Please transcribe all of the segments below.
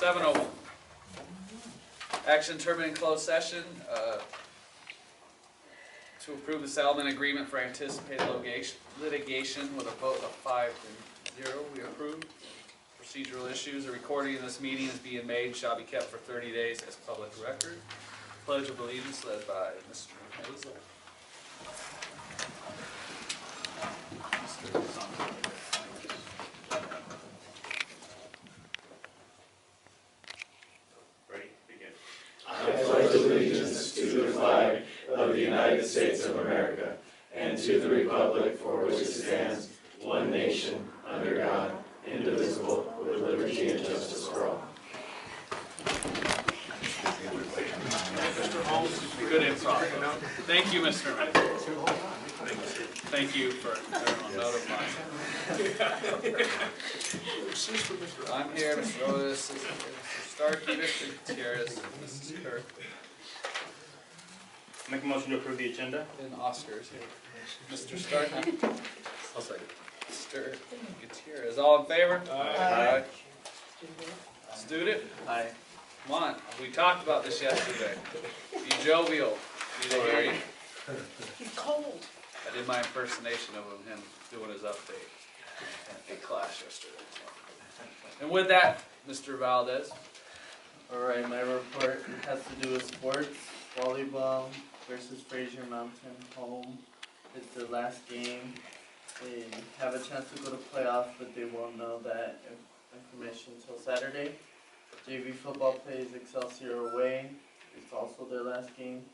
7:01. Action terminating closed session to approve the settlement agreement for anticipated litigation with a vote of 5-0. We approve. Procedural issues. A recording of this meeting is being made, shall be kept for 30 days as public record. Pledge of Allegiance led by Mr. Hazel. Ready? Begin. I pledge allegiance to the flag of the United States of America and to the republic for which it stands, one nation, under God, indivisible, with liberty and justice for all. Mr. Holmes, good improv. Thank you, Mr. Mayor. Thank you for notifying. I'm here, Mr. Otis, Mr. Starkey, Mr. Gutierrez, Mrs. Kirk, Make a motion to approve the agenda. and Oscar's here. Mr. Starkey. I'll second. Mr. Gutierrez, all in favor? Aye. Student? Aye. Come on, we talked about this yesterday. Be jovial. Need to hear you. He's cold. I did my impersonation of him doing his update in class yesterday. And with that, Mr. Valdez. Alright, my report has to do with sports. Volleyball versus Fraser Mountain home. It's their last game. They have a chance to go to playoffs, but they won't know that information until Saturday. JV football plays Excelsior away. It's also their last game.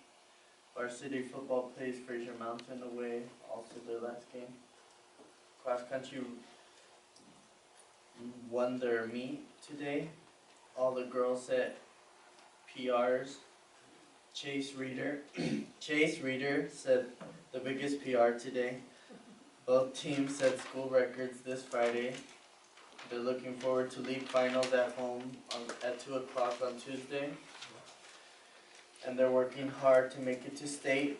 Varsity football plays Fraser Mountain away. Also their last game. Cross country won their meet today. All the girls set PRs. Chase Reader said the biggest PR today. Both teams set school records this Friday. They're looking forward to league finals at home at 2 o'clock on Tuesday. And they're working hard to make it to state.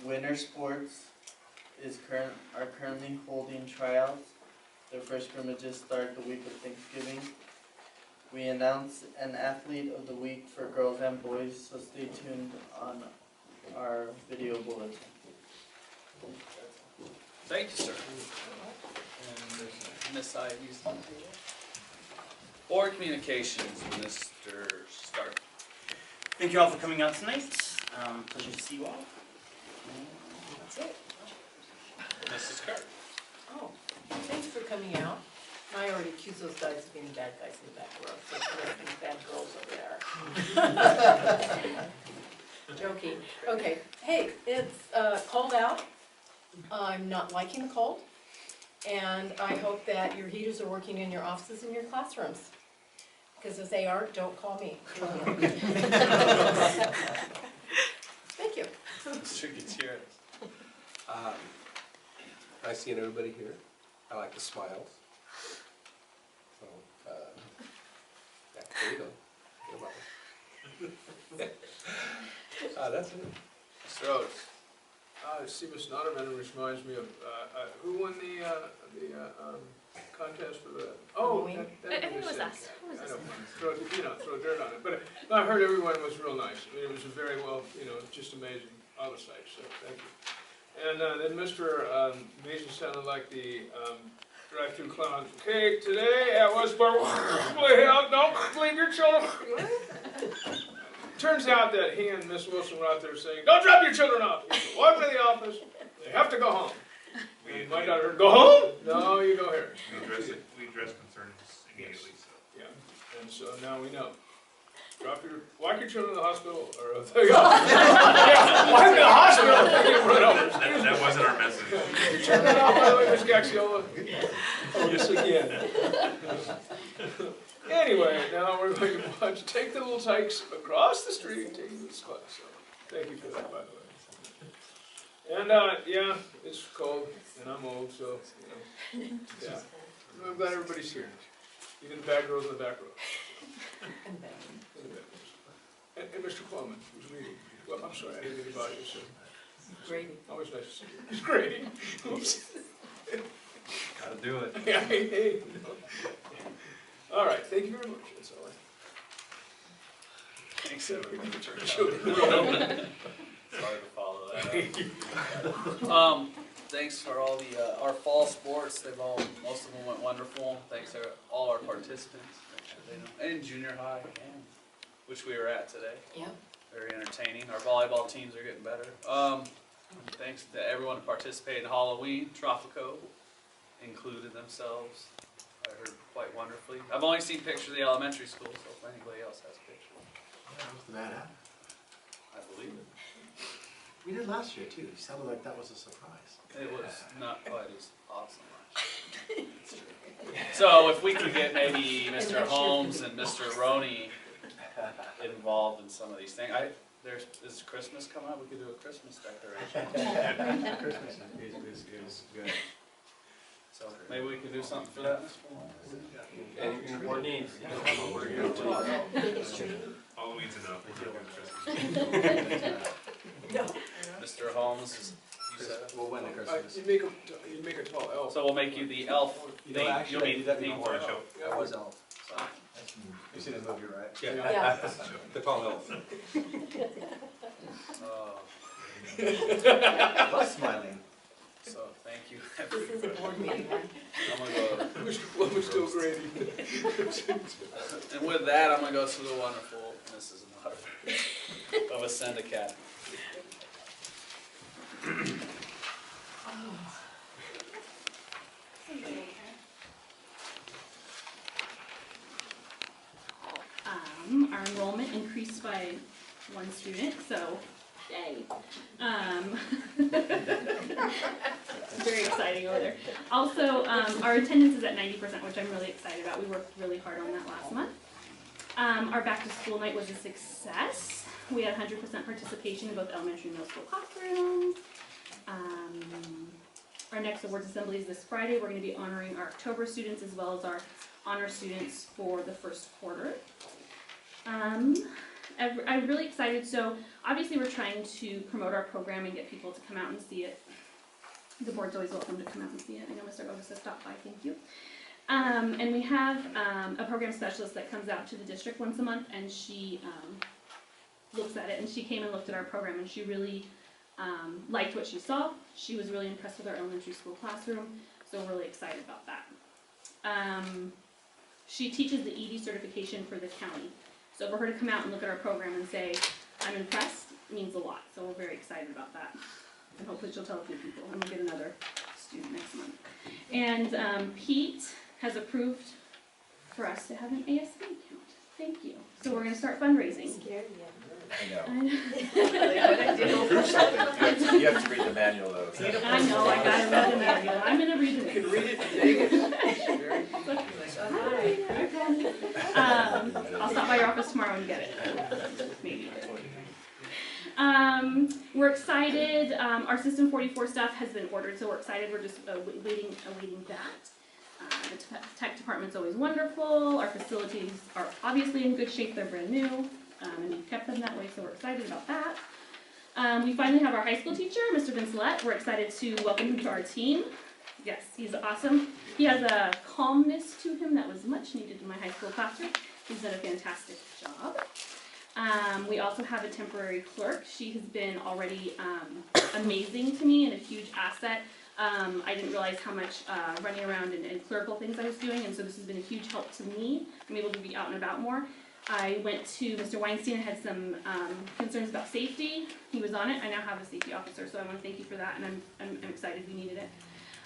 Winter Sports are currently holding tryouts. Their first scrimmages start the week of Thanksgiving. We announced an athlete of the week for girls and boys, so stay tuned on our video bulletin. Thank you, sir. And Miss Ivy's. Board Communications, Mr. Stark. Thank you all for coming out tonight. Pleasure to see you all. That's it. Mrs. Kirk. Oh, thanks for coming out. I already accused those guys of being bad guys in the back row, so there's bad girls over there. Joking. Okay, hey, it's cold out. I'm not liking the cold. And I hope that your heaters are working in your offices and your classrooms. Because if they aren't, don't call me. Thank you. Mr. Gutierrez. Nice seeing everybody here. I like the smiles. So, yeah, there you go. That's it. Mr. Otis. See, Miss Notterman reminds me of who won the contest for the. Oh, I think it was us. I don't throw dirt on it, but I heard everyone was real nice. I mean, it was a very well, just amazing oversight. So thank you. And then Mr. Mason sounded like the drive-through clown. Okay, today at Westboro, don't leave your children. Turns out that he and Miss Wilson were out there saying, "Don't drop your children off. You walk into the office. They have to go home." And my daughter, "Go home? No, you go here." We address concerns immediately. So. Yeah, and so now we know. Walk your children to the hospital, or walk to the hospital. That wasn't our message. You turn that off, by the way, Miss Gaxiola. Oh, yes, again. Anyway, now we're going to watch Take the Little Tykes Across the Street, taking this class. So, thank you for that, by the way. And yeah, it's cold, and I'm old, so yeah. I'm glad everybody's here. Even the bad girls in the back row. And Mr. Coleman, who's reading. Well, I'm sorry, I didn't mean to bother you, sir. Grady. Always nice to see you. It's Grady. Oops. Gotta do it. Yeah, hey. All right, thank you very much, that's all I Thanks, everybody, for turning out. Sorry to follow that. Thanks for all the, our fall sports, most of them went wonderful. Thanks to all our participants, make sure they know, and junior high, and, which we were at today. Yep. Very entertaining. Our volleyball teams are getting better. Thanks to everyone who participated in Halloween. Tropico included themselves. I heard quite wonderfully. I've only seen pictures of the elementary school, so if anybody else has pictures, That happened. I believe it. We did last year too. You sounded like that was a surprise. It was not quite as awesome last year. So if we could get maybe Mr. Holmes and Mr. Roney involved in some of these things. Is Christmas coming up? We could do a Christmas decoration. Christmas is good. So maybe we could do something for that. Any more needs? Halloween's enough. Mr. Holmes, you said it. We'll win the Christmas. you'd make a tall elf. So we'll make you the elf. You know, You'll actually, be that the before elf. show. I was elf. You seen the movie, right? Yeah. The tall elf. Love smiling. So thank you. This is a board meeting, right? I'm gonna go. We're still grading. And with that, I'm gonna go to the wonderful Mrs. Notterman of Ascend Academy. Our enrollment increased by 1 student, so yay. Very exciting over there. Also, our attendance is at 90%, which I'm really excited about. We worked really hard on that last month. Our back to school night was a success. We had 100% participation in both elementary and middle school classrooms. Our next awards assembly is this Friday. We're going to be honoring our October students as well as our honor students for the first quarter. I'm really excited. So obviously we're trying to promote our program and get people to come out and see it. The board's always welcome to come out and see it. I know Mr. Otis has stopped by, thank you. And we have a program specialist that comes out to the district once a month, and she looks at it, and she came and looked at our program, and she really liked what she saw. She was really impressed with our elementary school classroom, so we're really excited about that. She teaches the ED certification for the county. So for her to come out and look at our program and say, I'm impressed, means a lot. So we're very excited about that. And hopefully she'll tell a few people, and we'll get another student next month. And Pete has approved for us to have an ASB account. Thank you. So we're going to start fundraising. I know. I know. Prove something. You have to read the manual though. I know, I gotta read the manual. I'm gonna read the You manual. can read it in Vegas. I'll stop by your office tomorrow and get it. Maybe. We're excited. Our System 44 stuff has been ordered, so we're excited. We're just awaiting that. The tech department's always wonderful. Our facilities are obviously in good shape. They're brand new, and we've kept them that way, so we're excited about that. We finally have our high school teacher, Mr. Vinceletti. We're excited to welcome him to our team. Yes, he's awesome. He has a calmness to him that was much needed in my high school classroom. He's done a fantastic job. We also have a temporary clerk. She has been already amazing to me and a huge asset. I didn't realize how much running around and clerical things I was doing, and so this has been a huge help to me. I'm able to be out and about more. I went to Mr. Weinstein and had some concerns about safety. He was on it. I now have a safety officer, so I want to thank you for that, and I'm excited we needed it.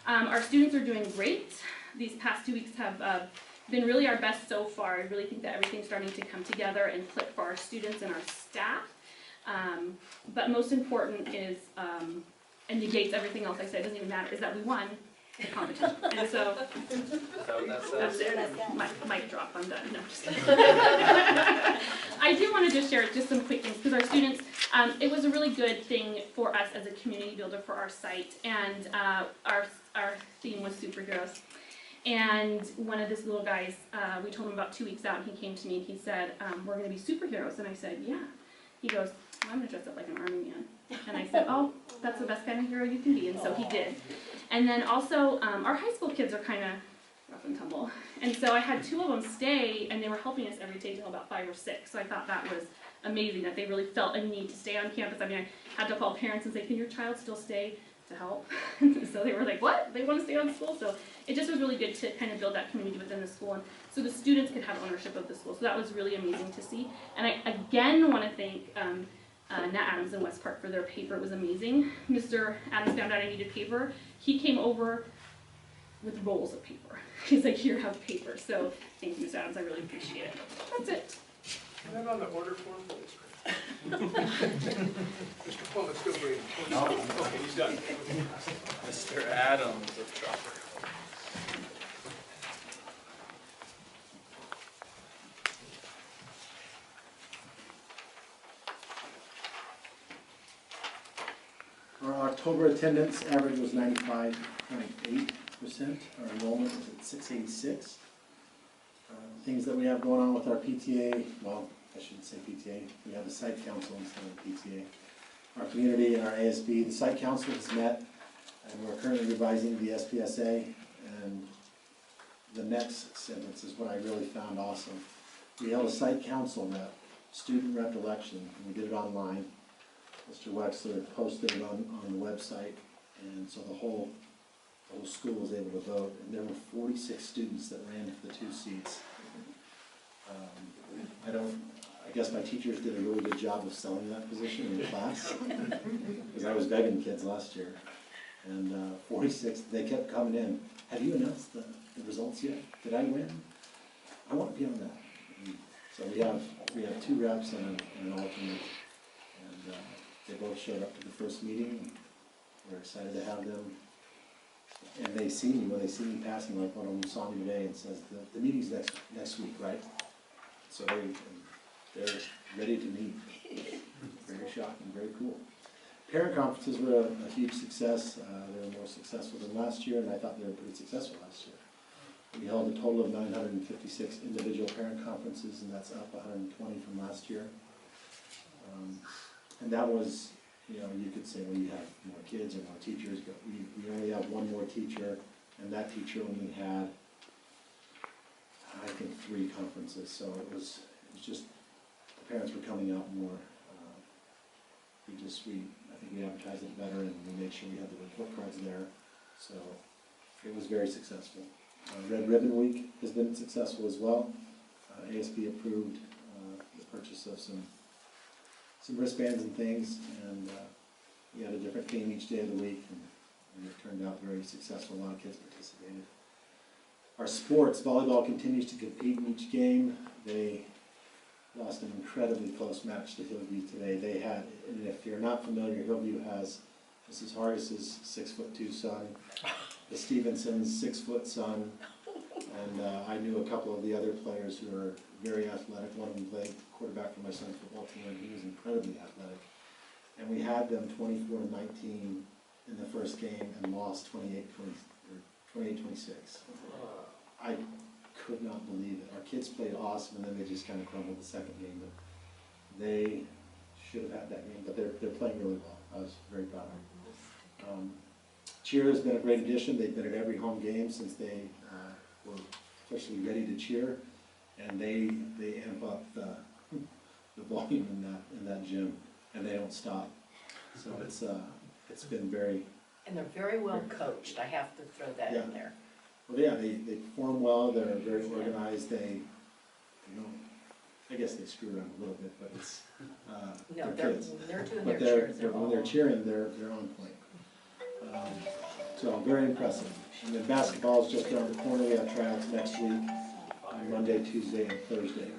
Our students are doing great. These past 2 weeks have been really our best so far. I really think that everything's starting to come together and click for our students and our staff. But most important is, and negates everything else I said, it doesn't even matter, is that we won the competition. And so, that's it. Mic drop, I'm done. No, just I do want to just share just some quick things, because our students, it was a really good thing for us as a community builder for our site, and our theme was superheroes. And one of these little guys, we told him about 2 weeks out, and he came to me and he said, we're going to be superheroes. And I said, yeah. He goes, well, I'm going to dress up like an army man. And I said, oh, that's the best kind of hero you can be. And so he did. And then also, our high school kids are kind of rough and tumble. And so I had 2 of them stay, and they were helping us every day till about 5 or 6. So I thought that was amazing that they really felt a need to stay on campus. I mean, I had to call parents and say, can your child still stay to help? So they were like, what? They want to stay on school? So it just was really good to kind of build that community within the school, and so the students could have ownership of the school. So that was really amazing to see. And I again want to thank Nat Adams and West Park for their paper. It was amazing. Mr. Adams found out I needed paper. He came over with rolls of paper. He's like, here, have paper. So thank you, Mr. Adams. I really appreciate it. That's it. Is that on the order form for this? Mr. Pullman's still breathing. Okay, he's done. Mr. Adams of Chopper. Our October attendance average was 95.8%. Our enrollment was at 686. Things that we have going on with our PTA, well, I shouldn't say PTA, we have a site council instead of PTA. Our community and our ASB, the site council has met, and we're currently revising the SPSA, and the next sentence is what I really found awesome. We held a site council rep, student rep election, and we did it online. Mr. Wexler posted it on the website, and so the whole school was able to vote, and there were 46 students that ran for the 2 seats. I guess my teachers did a really good job of selling that position in the class, because I was begging kids last year. And 46, they kept coming in. Have you announced the results yet? Did I win? I want to be on that. And so we have 2 reps and an alternate, and they both showed up to the first meeting. We're excited to have them. And they see me, when they see me passing, like one of them saw me today and says, the meeting's next week, right? So they're ready to meet. Very shocking, very cool. Parent conferences were a huge success. They were more successful than last year, and I thought they were pretty successful last year. We held a total of 956 individual parent conferences, and that's up 120 from last year. And that was, you could say, well, you have more kids or more teachers, but we only have 1 more teacher, and that teacher only had, I think, 3 conferences. So it was just, the parents were coming out more. I think we advertised it better, and we made sure we had the report cards there. So it was very successful. Red Ribbon Week has been successful as well. ASB approved the purchase of some wristbands and things, and we had a different theme each day of the week, and it turned out very successful. A lot of kids participated. Our sports, volleyball continues to compete in each game. They lost an incredibly close match to Hillview today. They had, and if you're not familiar, Hillview has Mrs. Hargis's 6'2" son, the Stevenson's 6' son, and I knew a couple of the other players who are very athletic. One of them played quarterback for my son's football team, and he was incredibly athletic. And we had them 24-19 in the first game and lost 28-26. I could not believe it. Our kids played awesome, and then they just kind of crumbled the second game. But they should have had that game, but they're playing really well. I was very proud of them. Cheer has been a great addition. They've been at every home game since they were officially ready to cheer, and they amp up the volume in that gym, and they don't stop. So it's been very. And they're very well coached, I have to throw that in there. Well, yeah, they perform well. They're very organized. I guess they screw around a little bit, but it's No, they're kids. they're doing But their cheers. when they're cheering, they're on point. So very impressive. And then basketball is just around the corner. We have tryouts next week, on Monday, Tuesday, and Thursday.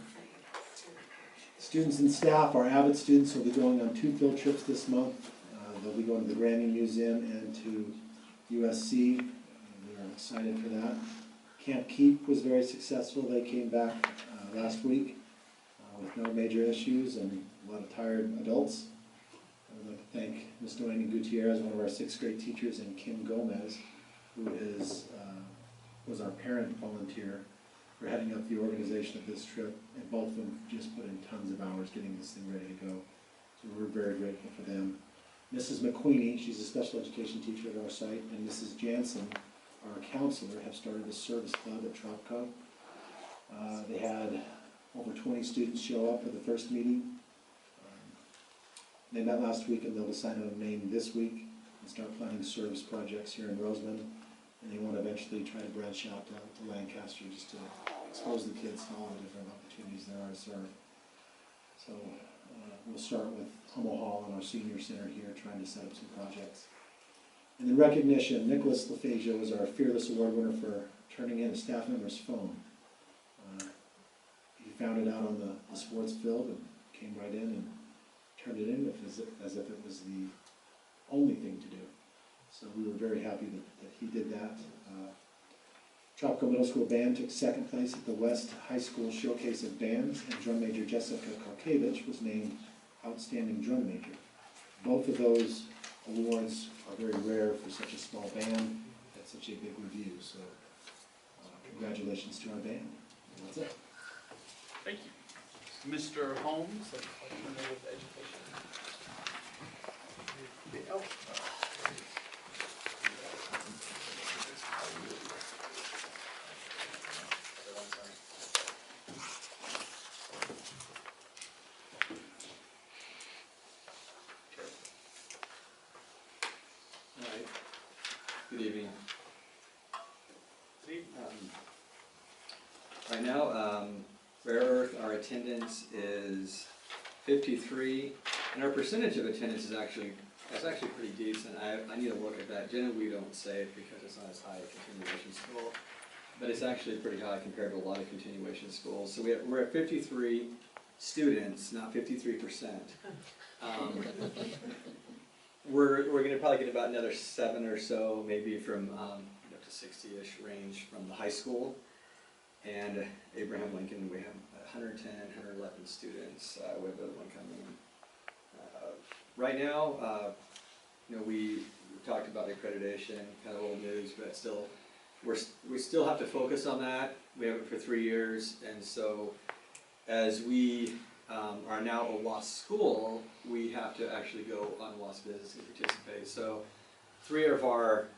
Students and staff, our avid students, will be going on 2 field trips this month. They'll be going to the Grammy Museum and to USC. We are excited for that. Camp Keep was very successful. They came back last week with no major issues and a lot of tired adults. I would like to thank Ms. Noemi Gutierrez, one of our 6th grade teachers, and Kim Gomez, who was our parent volunteer, for heading up the organization of this trip. And both of them just put in tons of hours getting this thing ready to go. So we're very grateful for them. Mrs. McQueenie, she's a special education teacher at our site, and Mrs. Jansen, our counselor, have started a service club at Tropco. They had over 20 students show up for the first meeting. They met last week and they'll decide on a name this week and start planning service projects here in Rosamond. And they want to eventually try to branch out to Lancaster just to expose the kids to all the different opportunities there are to serve. So we'll start with Hummel Hall and our senior center here, trying to set up some projects. And in recognition, Nicholas LaFasia was our Fearless Award winner for turning in a staff member's phone. He found it out on the sports field and came right in and turned it in as if it was the only thing to do. So we were very happy that he did that. Tropical Middle School Band took second place at the West High School Showcase of Bands, and drum major Jessica Karkevich was named Outstanding Drum Major. Both of those awards are very rare for such a small band at such a big review, so congratulations to our band. And that's it. Thank you. Mr. Holmes, a question with education. Alright, good evening. Right now, Rare Earth, our attendance is 53, and our percentage of attendance is actually pretty decent. I need to look at that. Generally, we don't say it because it's not as high a continuation school, but it's actually pretty high compared to a lot of continuation schools. So we're at 53 students, not 53%. We're going to probably get about another 7 or so, maybe from up to 60-ish range from the high school. And Abraham Lincoln, we have 110, 111 students. We have another one coming in. Right now, we talked about accreditation, kind of old news, but still, we still have to focus on that. We have it for 3 years, and so as we are now a WASP school, we have to actually go on WASP visits and participate. So 3 of our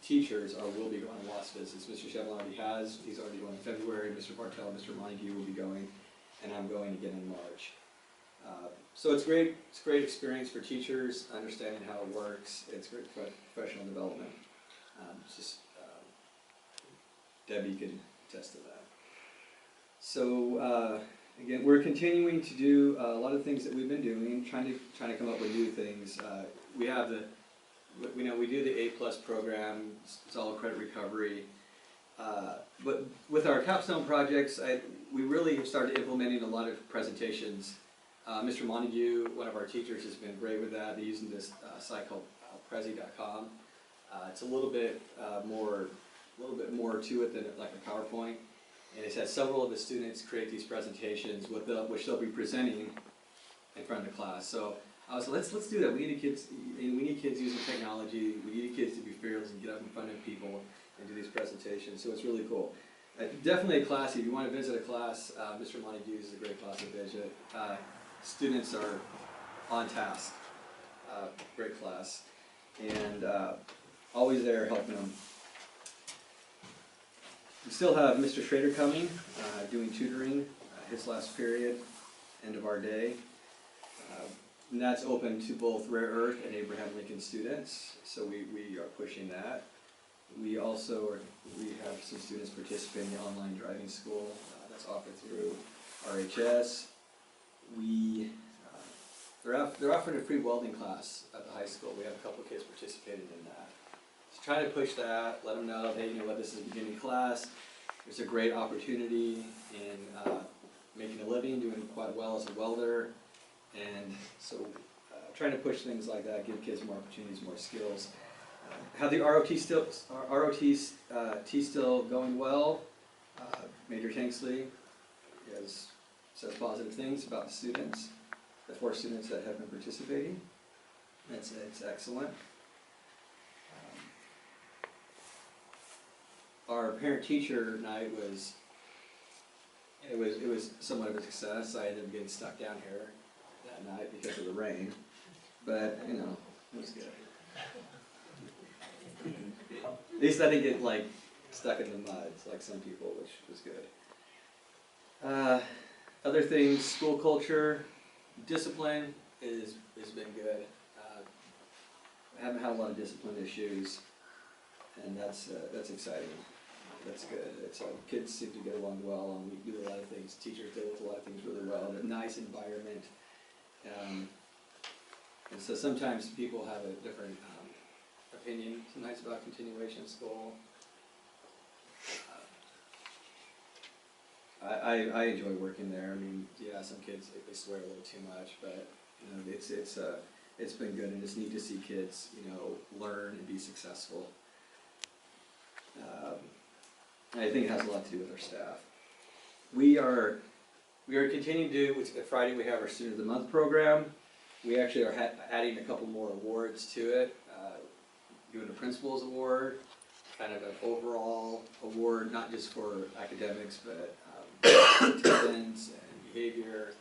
teachers will be going on WASP visits. Mr. Shevlin already has. He's already going in February. Mr. Bartel, Mr. Montague will be going, and I'm going again in March. So it's great. It's a great experience for teachers, understanding how it works. It's great professional development. Debbie could attest to that. So again, we're continuing to do a lot of things that we've been doing, trying to come up with new things. We have we do the A+ program, solid credit recovery. But with our capstone projects, we really have started implementing a lot of presentations. Mr. Montague, one of our teachers, has been great with that. They're using this site called Prezi.com. It's a little bit more to it than like a PowerPoint, and it's had several of the students create these presentations which they'll be presenting in front of the class. So I was like, let's do that. We need kids using technology. We need kids to be fearless and get up in front of people and do these presentations. So it's really cool. Definitely a class. If you want to visit a class, Mr. Montague is a great class to visit. Students are on task. Great class, and always there helping them. We still have Mr. Schrader coming, doing tutoring, his last period, end of our day. And that's open to both Rare Earth and Abraham Lincoln students, so we are pushing that. We also have some students participating in the online driving school that's offered through RHS. They're offering a free welding class at the high school. We have a couple of kids participating in that. So try to push that, let them know, hey, you know what, this is a beginning class. There's a great opportunity in making a living, doing quite well as a welder. And so trying to push things like that, give kids more opportunities, more skills. Have the ROT still going well? Major Tanksley has said positive things about the students, the 4 students that have been participating. It's excellent. Our parent-teacher night was somewhat of a success. I ended up getting stuck down here that night because of the rain, but you know, it was good. At least I didn't get stuck in the mud like some people, which was good. Other things, school culture, discipline has been good. I haven't had a lot of discipline issues, and that's exciting. That's good. It's kids seem to get along well, and we do a lot of things. Teachers deal with a lot of things really well. A nice environment, and so sometimes people have a different opinion sometimes about continuation school. I enjoy working there. I mean, yeah, some kids they swear a little too much, but you know, it's been good, and it's neat to see kids, you know, learn and be successful. I think it has a lot to do with our staff. We are continuing to do. Friday we have our Student of the Month program. We actually are adding a couple more awards to it. Doing a Principal's Award, kind of an overall award, not just for academics, but attendance and behavior.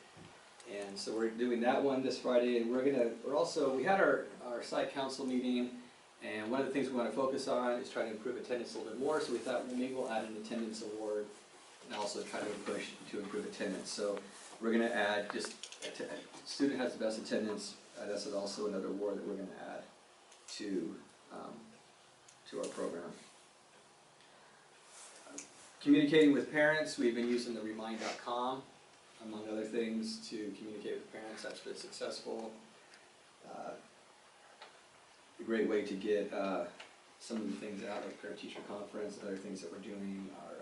And so we're doing that one this Friday, and we had our site council meeting, and one of the things we want to focus on is trying to improve attendance a little bit more, so we thought, well, maybe we'll add an attendance award and also try to push to improve attendance. So we're going to add just student has the best attendance. That's also another award that we're going to add to our program. Communicating with parents, we've been using the remind.com, among other things, to communicate with parents. That's been successful. A great way to get some of the things out, like parent-teacher conference, other things that we're doing are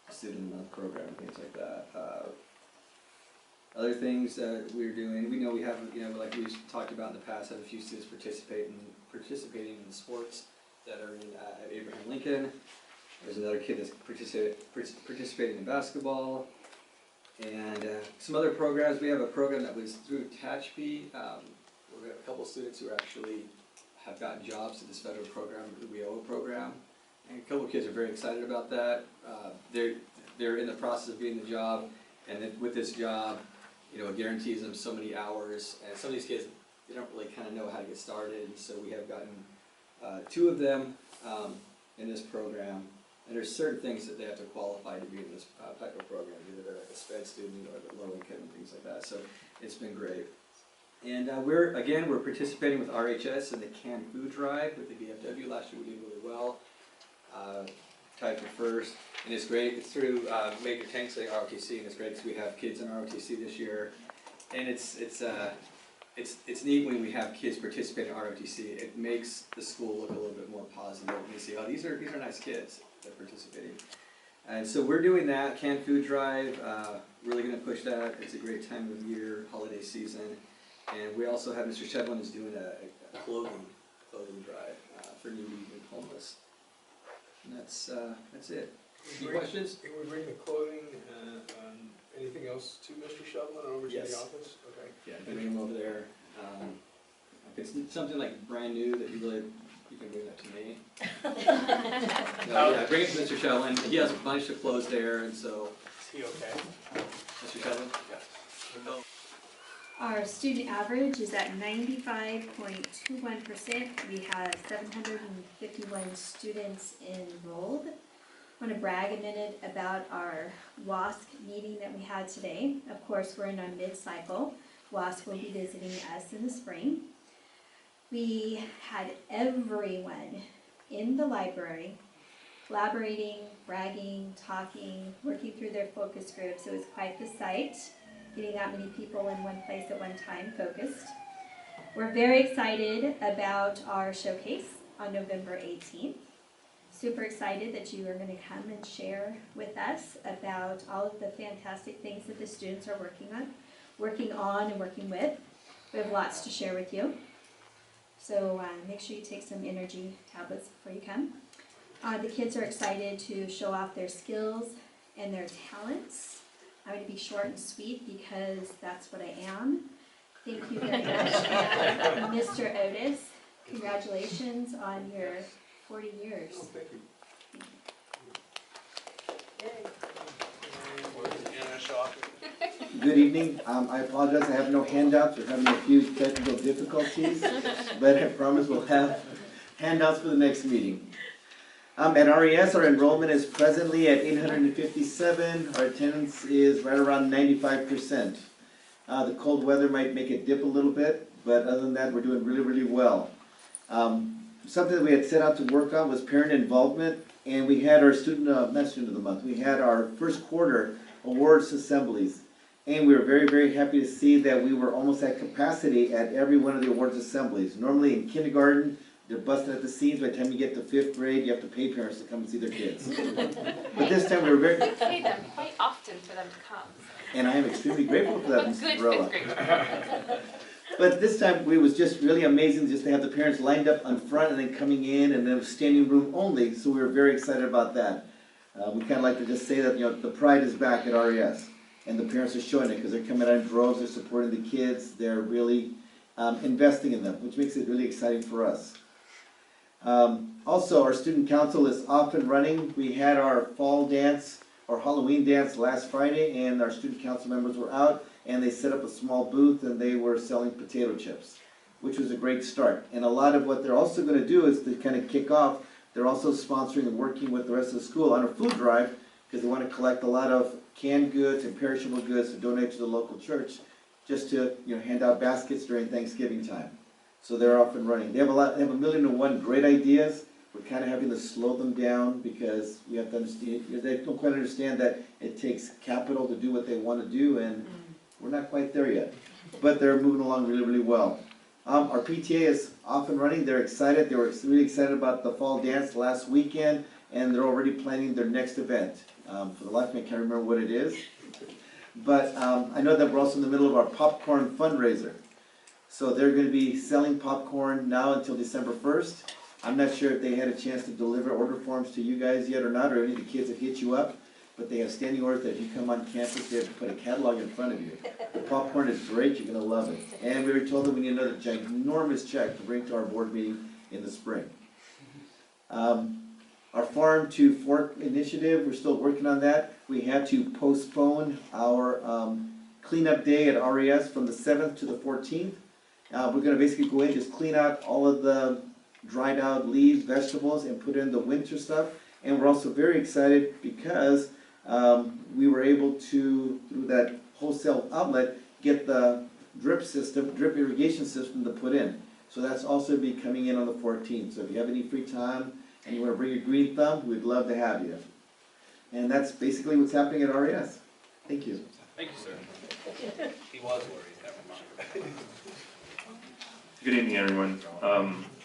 student month program, things like that. Other things that we're doing, we know we have, you know, like we've talked about in the past, have a few students participating in the sports that are in Abraham Lincoln. There's another kid that's participating in basketball. And some other programs. We have a program that was through TACHP. We have a couple students who actually have gotten jobs through this federal program, the WIOA program. And a couple of kids are very excited about that. They're in the process of getting the job, and then with this job, you know, it guarantees them so many hours. And some of these kids, they don't really kind of know how to get started, and so we have gotten 2 of them in this program. And there's certain things that they have to qualify to be in this type of program, either they're like a SPED student or low income and things like that. So it's been great. And we're participating with RHS in the canned food drive with the VFW. Last year we did really well. Tied for first, and it's great. It's through Major Tanks like ROTC, and it's great because we have kids in ROTC this year. And it's neat when we have kids participate in ROTC. It makes the school look a little bit more positive. And you see, oh, these are nice kids that are participating. And so we're doing that canned food drive. Really going to push that. It's a great time of year, holiday season. And we also have Mr. Shevlin is doing a clothing drive for newly and homeless. And that's it. Any questions? Can we bring the clothing and anything else to Mr. Shevlin over to the Yes. office? Okay. Yeah, bring them over there. If it's something like brand new that you can bring that to me. No, yeah, bring it to Mr. Shevlin. He has a bunch of clothes there, and so. Is he okay? Mr. Shevlin? Yeah. Our student average is at 95.21%. We have 751 students enrolled. I want to brag a minute about our WASC meeting that we had today. Of course, we're in our mid-cycle. WASC will be visiting us in the spring. We had everyone in the library collaborating, bragging, talking, working through their focus groups. It was quite the sight, getting that many people in one place at one time focused. We're very excited about our showcase on November 18th. Super excited that you are going to come and share with us about all of the fantastic things that the students are working on and working with. We have lots to share with you. So make sure you take some energy tablets before you come. The kids are excited to show off their skills and their talents. I'm going to be short and sweet because that's what I am. Thank you very much. And Mr. Otis, congratulations on your 40 years. Oh, thank you. Anna Shaw. Good evening. I apologize, I have no handouts. We're having a few technical difficulties, but I promise we'll have handouts for the next meeting. At RES, our enrollment is presently at 857. Our attendance is right around 95%. The cold weather might make it dip a little bit, but other than that, we're doing really, really well. Something that we had set out to work on was parent involvement, and we had our not student of the month, we had our first quarter awards assemblies. And we were very, very happy to see that we were almost at capacity at every one of the awards assemblies. Normally in kindergarten, they're busted at the seams. By the time you get to 5th grade, you have to pay parents to come and see their kids. But this time we were very... We pay them quite often for them to come. And I am extremely grateful for that, But Mrs. good Varela. 5th grade. But this time, it was just really amazing just to have the parents lined up on front and then coming in, and then standing room only, so we were very excited about that. We kind of like to just say that, you know, the pride is back at RES, and the parents are showing it, because they're coming out in droves, they're supporting the kids, they're really investing in them, which makes it really exciting for us. Also, our student council is off and running. We had our fall dance, or Halloween dance last Friday, and our student council members were out, and they set up a small booth, and they were selling potato chips, which was a great start. And a lot of what they're also going to do is to kind of kick off, they're also sponsoring and working with the rest of the school on a food drive, because they want to collect a lot of canned goods and perishable goods to donate to the local church, just to, you know, hand out baskets during Thanksgiving time. So they're off and running. They have a million and one great ideas. We're kind of having to slow them down because we have to understand, they don't quite understand that it takes capital to do what they want to do, and we're not quite there yet. But they're moving along really, really well. Our PTA is off and running. They're excited. They were really excited about the fall dance last weekend, and they're already planning their next event. For the life of me, I can't remember what it is. But I know that we're also in the middle of our popcorn fundraiser. So they're going to be selling popcorn now until December 1st. I'm not sure if they had a chance to deliver order forms to you guys yet or not, or any of the kids have hit you up. But they have standing orders that if you come on campus, they have to put a catalog in front of you. The popcorn is great, you're going to love it. And we already told them we need another ginormous check to bring to our board meeting in the spring. Our Farm to Fork initiative, we're still working on that. We had to postpone our cleanup day at RES from the 7th to the 14th. We're going to basically go in, just clean out all of the dried out leaves, vegetables, and put in the winter stuff. And we're also very excited because we were able to, through that wholesale outlet, get the drip irrigation system to put in. So that's also be coming in on the 14th. So if you have any free time and you want to bring your green thumb, we'd love to have you. And that's basically what's happening at RES. Thank you. Thank you, sir. He was worried, never mind. Good evening, everyone.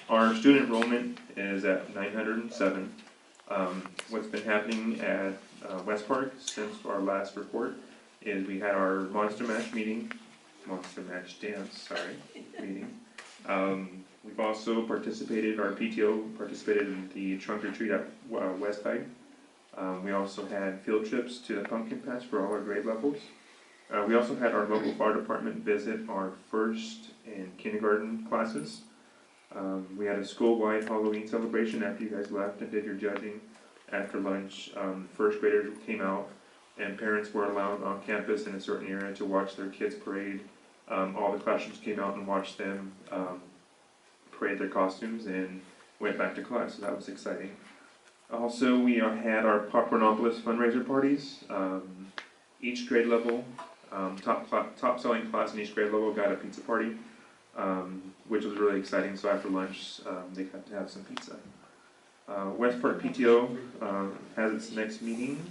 Our student enrollment is at 907. What's been happening at West Park since our last report is we had our Monster Mash meeting, Monster Mash Dance, meeting. We've also participated, our PTO participated in the trunk or treat at Westside. We also had field trips to the pumpkin patch for all our grade levels. We also had our local fire department visit our first and kindergarten classes. We had a school-wide Halloween celebration after you guys left and did your judging. After lunch, first graders came out, and parents were allowed on campus in a certain area to watch their kids parade. All the classrooms came out and watched them parade their costumes and went back to class, so that was exciting. Also, we had our Popcornopolis fundraiser parties. Each grade level, top selling class in each grade level got a pizza party, which was really exciting. So after lunch, they got to have some pizza. West Park PTO has its next meeting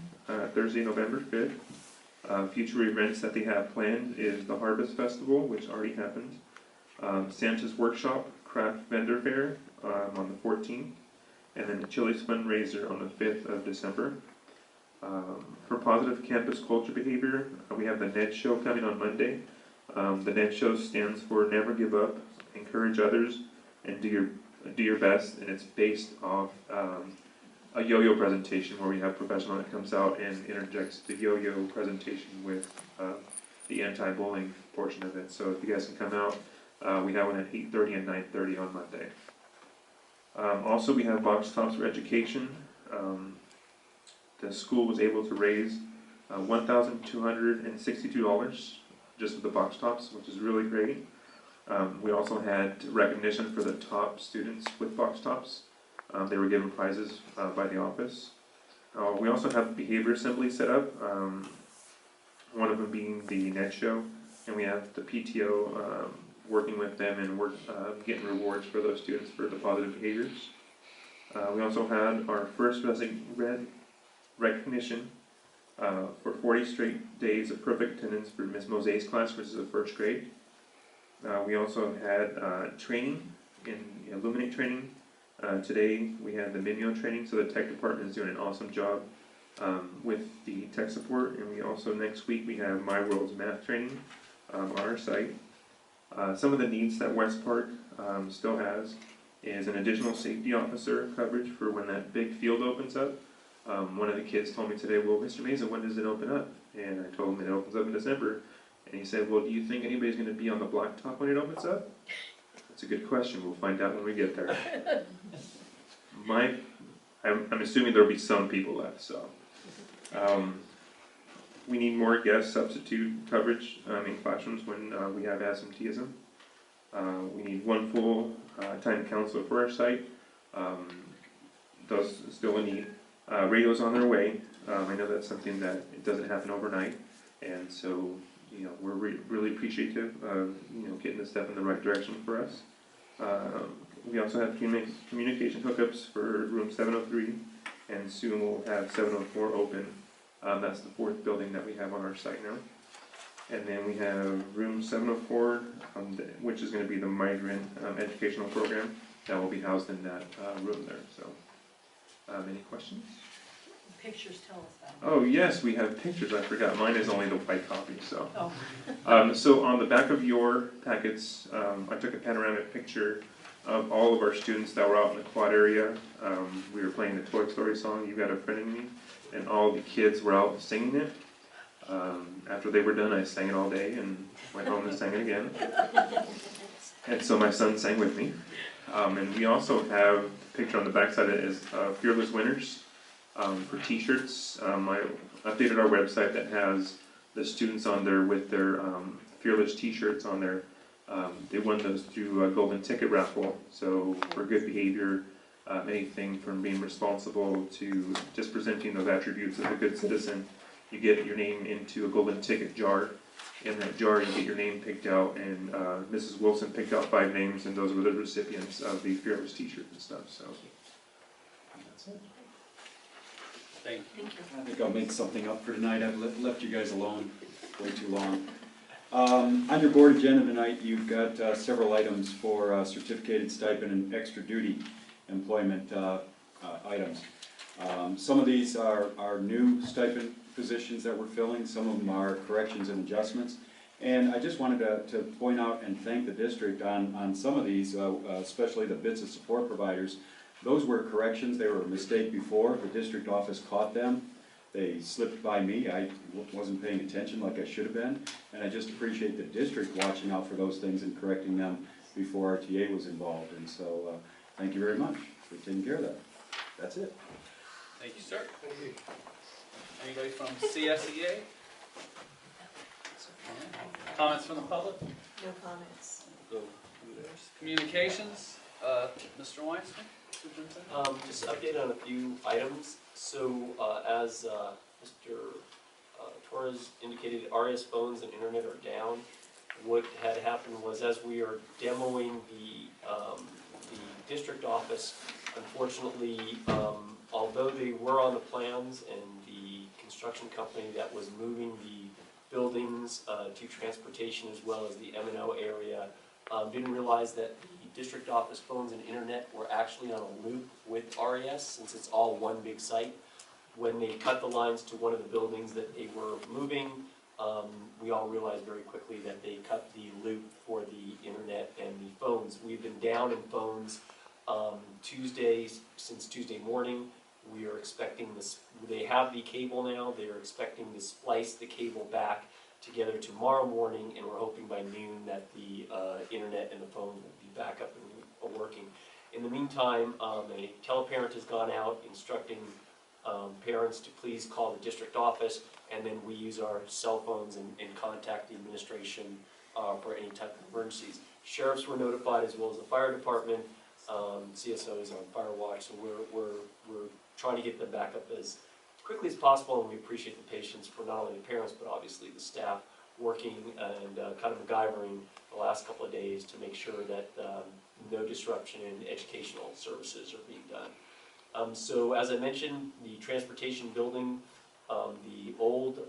Thursday, November 5th. Future events that they have planned is the Harvest Festival, which already happened, Santa's Workshop, Craft Vendor Fair on the 14th, and then the Chili's fundraiser on the 5th of December. For positive campus culture behavior, we have the NED show coming on Monday. The NED show stands for Never Give Up, Encourage Others, and Do Your Best, and it's based off a yo-yo presentation where we have a professional that comes out and interjects the yo-yo presentation with the anti-bullying portion of it. So if you guys can come out, we have one at 8:30 and 9:30 on Monday. Also, we have box tops for education. The school was able to raise $1,262 just with the box tops, which is really great. We also had recognition for the top students with box tops. They were given prizes by the office. We also have behavior assembly set up, one of them being the net show, and we have the PTO working with them and getting rewards for those students for the positive behaviors. We also had our first recognition for 40 straight days of perfect attendance for Miss Moset's class, which is the first grade. We also had training in Illuminate training. Today we had the Mimeo training, so the tech department is doing an awesome job with the tech support. And we also, next week, we have My World's math training on our site. Some of the needs that West Park still has is an additional safety officer coverage for when that big field opens up. One of the kids told me today, well, Mr. Mesa, when does it open up? And I told him it opens up in December. And he said, well, do you think anybody's going to be on the blacktop when it opens up? That's a good question. We'll find out when we get there. I'm assuming there'll be some people left, so. We need more guest substitute coverage in classrooms when we have absenteeism. We need one full-time counselor for our site. Those still a need. Radio's on their way. I know that's something that it doesn't happen overnight, and so we're really appreciative of getting this step in the right direction for us. We also have communication hookups for room 703, and soon we'll have 704 open. That's the 4th building that we have on our site now. And then we have room 704, which is going to be the migrant educational program that will be housed in that room there. So, any questions? Pictures tell us that. Oh yes, we have pictures. I forgot. Mine is only the white copy. So, Oh. So on the back of your packets, I took a panoramic picture of all of our students that were out in the quad area. We were playing the Toy Story song, "You Got a Friend in Me," and all the kids were out singing it. After they were done, I sang it all day and went home and sang it again. And so my son sang with me. And we also have a picture on the back side that is Fearless Winners for t-shirts. I updated our website that has the students on there with their Fearless t-shirts on there. They won those through a golden ticket raffle. So for good behavior, anything from being responsible to just presenting those attributes of a good citizen, you get your name into a golden ticket jar. In that jar, you get your name picked out, and Mrs. Wilson picked out 5 names, and those were the recipients of the Fearless t-shirt and stuff. So that's it. Thank you. I think I'll make something up for tonight. I've left you guys alone way too long. On your board agenda tonight, you've got several items for certificated stipend and extra duty employment items. Some of these are new stipend positions that we're filling. Some of them are corrections and adjustments. And I just wanted to point out and thank the district on some of these, especially the bits of support providers. Those were corrections. They were a mistake before. The district office caught them. They slipped by me. I wasn't paying attention like I should have been. And I just appreciate the district watching out for those things and correcting them before RTA was involved. And so thank you very much for taking care of that. That's it. Thank you, sir. Anybody from CSEA? Comments from the public? No comments. Communications, Mr. Weinstein, Superintendent? Just an update on a few items. So as Mr. Torres indicated, RS phones and internet are down. What had happened was, as we are demoing the district office, unfortunately, although they were on the plans and the construction company that was moving the buildings to transportation as well as the M&O area didn't realize that the district office phones and internet were actually on a loop with RES, since it's all one big site. When they cut the lines to one of the buildings that they were moving, we all realized very quickly that they cut the loop for the internet and the phones. We've been down in phones since Tuesday morning. We are expecting this, they have the cable now, they are expecting to splice the cable back together tomorrow morning, and we're hoping by noon that the internet and the phone will be back up and working. In the meantime, a teleparent has gone out instructing parents to please call the district office, and then we use our cell phones and contact the administration for any type of emergencies. Sheriffs were notified as well as the fire department, CSOs on fire watch, so we're trying to get them back up as quickly as possible, and we appreciate the patience for not only the parents, but obviously the staff working and kind of MacGyvering the last couple of days to make sure that no disruption in educational services are being done. So as I mentioned, the transportation building, the old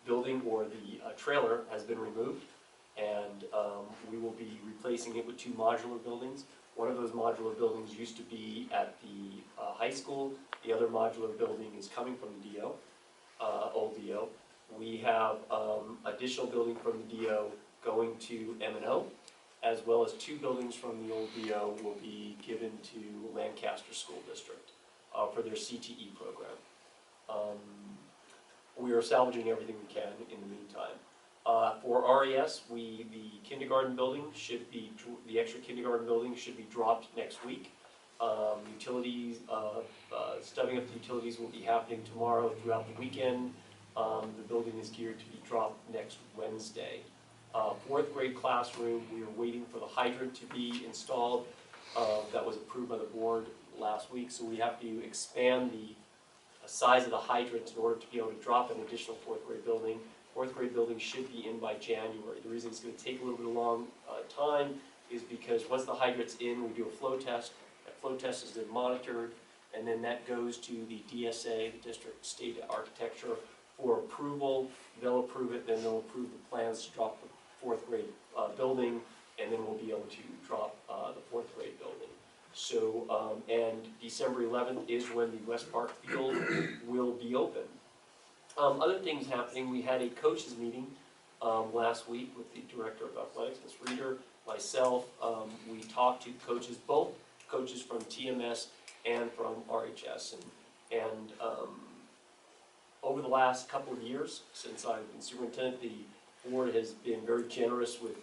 building or the trailer has been removed, and we will be replacing it with 2 modular buildings. One of those modular buildings used to be at the high school. The other modular building is coming from the DO, old DO. We have additional building from the DO going to M&O, as well as 2 buildings from the old DO will be given to Lancaster School District for their CTE program. We are salvaging everything we can in the meantime. For RES, the kindergarten building should be, the extra kindergarten building should be dropped next week. Utilities, stubbing up the utilities will be happening tomorrow throughout the weekend. The building is geared to be dropped next Wednesday. 4th grade classroom, we are waiting for the hydrant to be installed. That was approved by the board last week, so we have to expand the size of the hydrant in order to be able to drop an additional 4th grade building. 4th grade building should be in by January. The reason it's going to take a little bit of long time is because once the hydrant's in, we do a flow test. That flow test is then monitored, and then that goes to the DSA, the District State Architecture, for approval. They'll approve it, then they'll approve the plans to drop the 4th grade building, and then we'll be able to drop the 4th grade building. So, and December 11th is when the West Park field will be open. Other things happening, we had a coaches meeting last week with the Director of Athletics, Ms. Reeder, myself. We talked to coaches, both coaches from TMS and from RHS. And over the last couple of years, since I've been superintendent, the board has been very generous with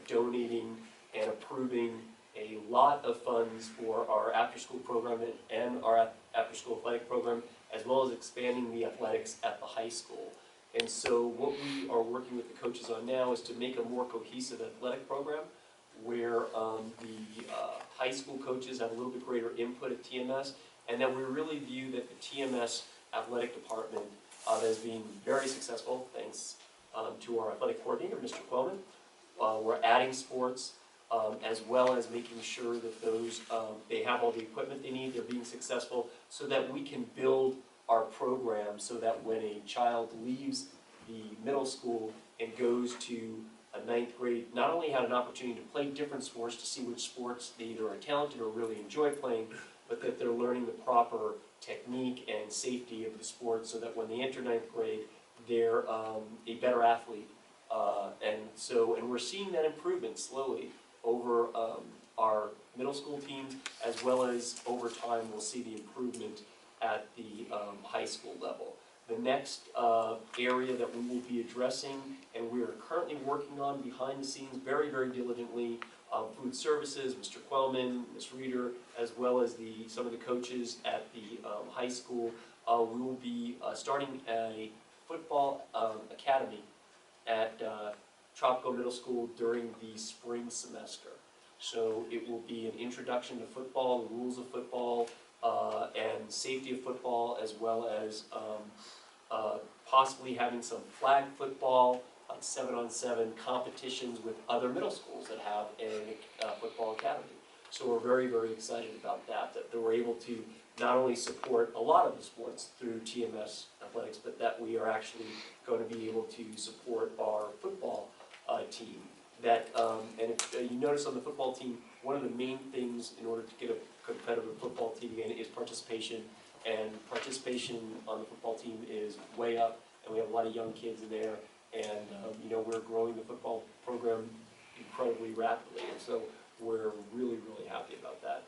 donating and approving a lot of funds for our after-school program and our after-school athletic program, as well as expanding the athletics at the high school. And so what we are working with the coaches on now is to make a more cohesive athletic program where the high school coaches have a little bit greater input at TMS, and that we really view that the TMS athletic department as being very successful, thanks to our athletic coordinator, Mr. Quellman. We're adding sports, as well as making sure that those, they have all the equipment they need, they're being successful, so that we can build our program so that when a child leaves the middle school and goes to a 9th grade, not only had an opportunity to play different sports to see which sports they either are talented or really enjoy playing, but that they're learning the proper technique and safety of the sport so that when they enter 9th grade, they're a better athlete. And we're seeing that improvement slowly over our middle school teams, as well as over time we'll see the improvement at the high school level. The next area that we will be addressing, and we are currently working on behind the scenes very, very diligently, food services, Mr. Quellman, Ms. Reeder, as well as some of the coaches at the high school. We will be starting a football academy at Tropico Middle School during the spring semester. So it will be an introduction to football, the rules of football, and safety of football, as well as possibly having some flag football, 7-on-7 competitions with other middle schools that have a football academy. So we're very, very excited about that we're able to not only support a lot of the sports through TMS athletics, but that we are actually going to be able to support our football team. And if you notice on the football team, one of the main things in order to get a competitive football team again is participation, and participation on the football team is way up, and we have a lot of young kids in there, and we're growing the football program incredibly rapidly, and so we're really, really happy about that.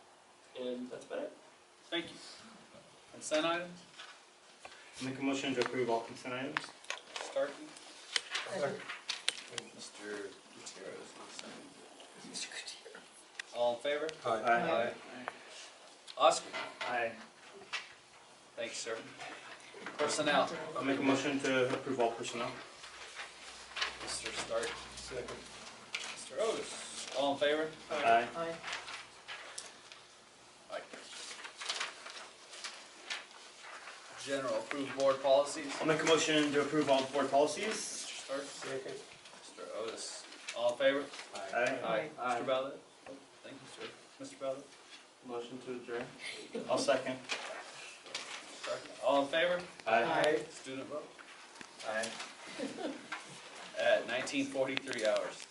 And that's about it. Thank you. Consent items? Make a motion to approve all consent items. Starkey? Mr. Gutierrez. Mr. Gutierrez. All in favor? Aye. Oscar? Aye. Thank you, sir. Personnel, I'll make a motion to approve all personnel. Mr. Stark. Second. Mr. Otis, all in favor? Aye. Aye. Aye. General, approved board policies. I'll make a motion to approve all board policies. Mr. Stark. Second. Mr. Otis, all in favor? Aye. Aye. Aye. Mr. Ballard? Thank you, sir. Mr. Ballard? Motion to adjourn. I'll second. All in favor? Aye. Student vote? Aye. At 19:43 hours.